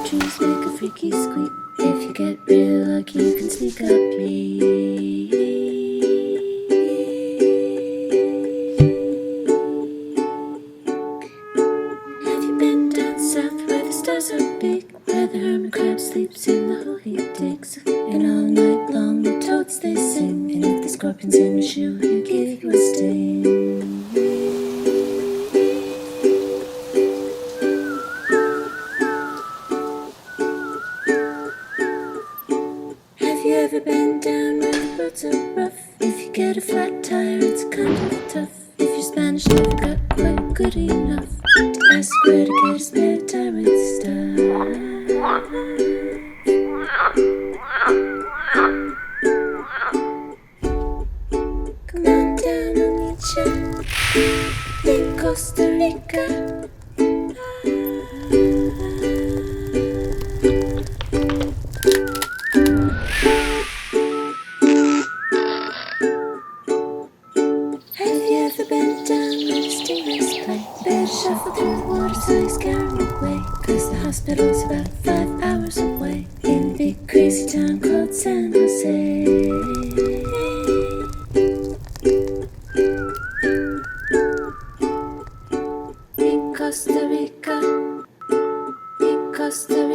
trees make a freaky squeak. If you get real lucky, you can sneak up me. Have you been down south where the stars are big, where the hermit crab sleeps in the hole he digs, and all night long the toads they sing, and if the scorpion's in your shoe, he'll give you a sting. Have you ever been down where the roads are rough? If you get a flat tire, it's kind of tough. If your Spanish never got quite good enough to ask where to get a spare tire with stuff. Come on down, I'll meet ya in Costa Rica. Have you ever been down where the stingrays play? Better shuffle through the water so you scare 'em away, 'cause the hospital's about 5 hours away in a big crazy town called San Jose. In Costa Rica, in Costa